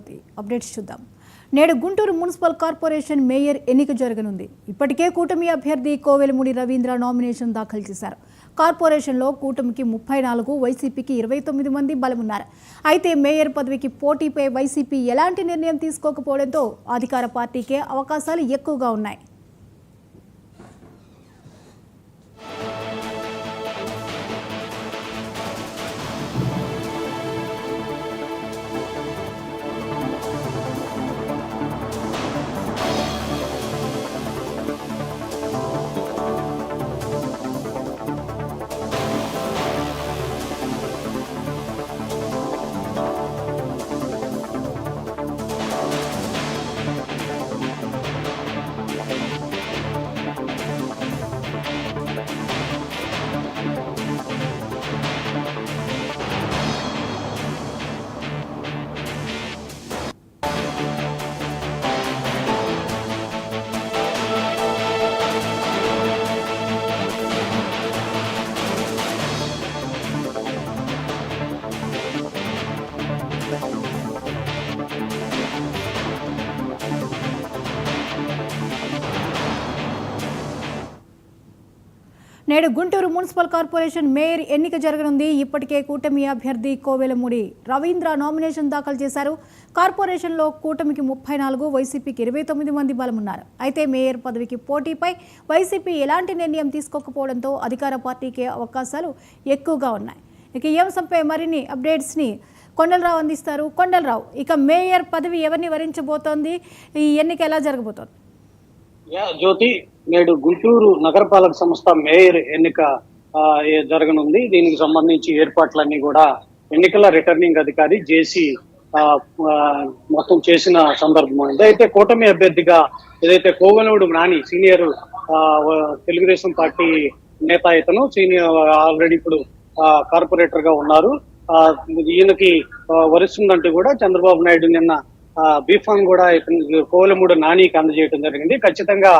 జ్యోతి updates చూద్దాం. నేడు Guntur municipal corporation mayor ఎన్నిక జరగనుంది. ఇప్పటికే కూటమి అభ్యర్థి కోవెలమూడి రవీంద్ర నామినేషన్ దాఖలు చేశారు. కార్పొరేషన్లో కూటమికి 34, వైసీపీకి 29 మంది బలమున్నారు. అయితే మేయర్ పదవికి పోటీపై వైసీపీ ఎలాంటి నిర్ణయం తీసుకోకపోవడంతో అధికార పార్టీకే అవకాశాలు ఎక్కువగా ఉన్నాయి. నేడు గుంటూరు మున్సిపల్ కార్పొరేషన్ మేయర్ ఎన్నిక జరగనుంది. ఇప్పటికే కూటమి అభ్యర్థి కోవెలమూడి రవీంద్ర నామినేషన్ దాఖలు చేశారు. కార్పొరేషన్లో కూటమికి 34, వైసీపీకి 29 మంది బలమున్నారు. అయితే మేయర్ పదవికి పోటీపై వైసీపీ ఎలాంటి నిర్ణయం తీసుకోకపోవడంతో అధికార పార్టీకి అవకాశాలు ఎక్కువగా ఉన్నాయి. ఇక ఈ అంశంపై మరిన్ని అప్డేట్స్ని కొండలరావు అందిస్తారు. కొండలరావు, ఇక మేయర్ పదవి ఎవరిని వరించబోతోంది? ఈ ఎన్నిక ఎలా జరగబోతోంది? జ్యోతి, నేడు గుంటూరు నగరపాలక సంస్థ మేయర్ ఎన్నిక జరగనుంది. దీనికి సంబంధించి ఏర్పాట్లన్నీ కూడా ఎన్నికల రిటర్నింగ్ అధికారి జేసీ మొత్తం చేసిన సందర్భం ఉంది. అయితే కూటమి అభ్యర్థిగా ఏదైతే కోవెలమూడి నాని సీనియర్ తెలుగుదేశం పార్టీ నేత, ఇతను సీనియర్ ఆల్రెడీ ఇప్పుడు కార్పొరేటర్ గా ఉన్నారు. ఈయనకి వరిస్తుందంటూ కూడా చంద్రబాబు నాయుడు నిన్న బీఫామ్ కూడా కోవెలమూడి నానికి అందజేయడం జరిగింది. ఖచ్చితంగా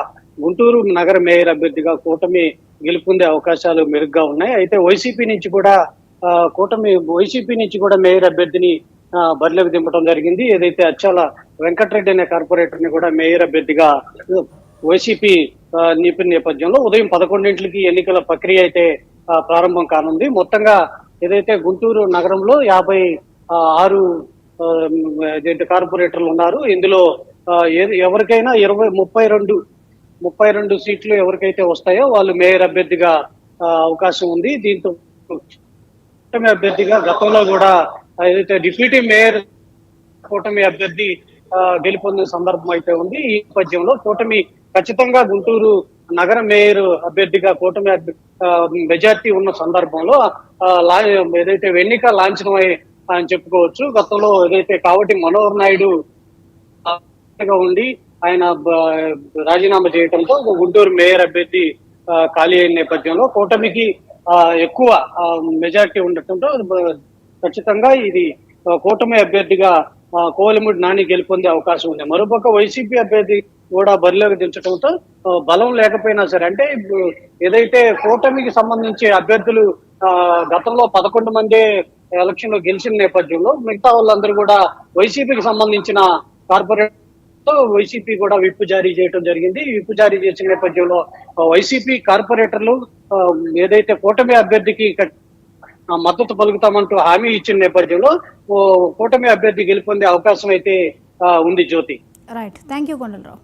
గుంటూరు నగర మేయర్ అభ్యర్థిగా కూటమి గెలుపొందే అవకాశాలు మెరుగ్గా ఉన్నాయి. అయితే వైసీపీ నుంచి కూడా మేయర్ అభ్యర్థిని బరిలోకి దింపడం జరిగింది. ఏదైతే అచ్చాల వెంకటరెడ్డి అనే కార్పొరేటర్ ని కూడా మేయర్ అభ్యర్థిగా వైసీపీ నింపిన నేపథ్యంలో ఉదయం 11 ఎన్నికల ప్రక్రియ అయితే ప్రారంభం కానుంది. మొత్తంగా ఏదైతే గుంటూరు నగరంలో 56 కార్పొరేటర్లు ఉన్నారు. ఇందులో ఎవరికైనా 32 సీట్లు ఎవరికైతే వస్తాయో వాళ్ళు మేయర్ అభ్యర్థిగా అవకాశం ఉంది. దీంతో కూటమి అభ్యర్థిగా గతంలో కూడా ఏదైతే డిప్యూటీ మేయర్ కూటమి అభ్యర్థి గెలుపొందిన సందర్భం అయితే ఉంది. ఈ నేపథ్యంలో కూటమి ఖచ్చితంగా గుంటూరు నగర మేయర్ అభ్యర్థిగా కూటమి మెజార్టీ ఉన్న సందర్భంలో ఏదైతే ఎన్నిక లాంఛనమై అని చెప్పుకోవచ్చు. గతంలో ఏదైతే కావటి మనోహర్ నాయుడు ఉండి ఆయన రాజీనామా చేయడంతో గుంటూరు మేయర్ అభ్యర్థి ఖాళీ అయిన నేపథ్యంలో కూటమికి ఎక్కువ మెజార్టీ ఉండటంతో ఖచ్చితంగా ఇది కూటమి అభ్యర్థిగా కోవెలమూడి నాని గెలుపొందే అవకాశం ఉంది. మరోపక్క వైసీపీ అభ్యర్థి కూడా బరిలోకి దించడంతో బలం లేకపోయినా సరే, అంటే ఏదైతే కూటమికి సంబంధించి అభ్యర్థులు గతంలో 11 మంది ఎలక్షన్ లో గెలిచిన నేపథ్యంలో మిగతా వాళ్ళందరూ కూడా వైసీపీకి సంబంధించిన కార్పొరేట్ వైసీపీ కూడా విప్ జారీ చేయడం జరిగింది. విప్ జారీ చేసిన నేపథ్యంలో వైసీపీ కార్పొరేటర్లు ఏదైతే కూటమి అభ్యర్థికి మద్దతు పలుకుతామంటూ హామీ ఇచ్చిన నేపథ్యంలో కూటమి అభ్యర్థి గెలుపొందే అవకాశం అయితే ఉంది. జ్యోతి, రైట్, థ్యాంక్ యూ కొండలరావు.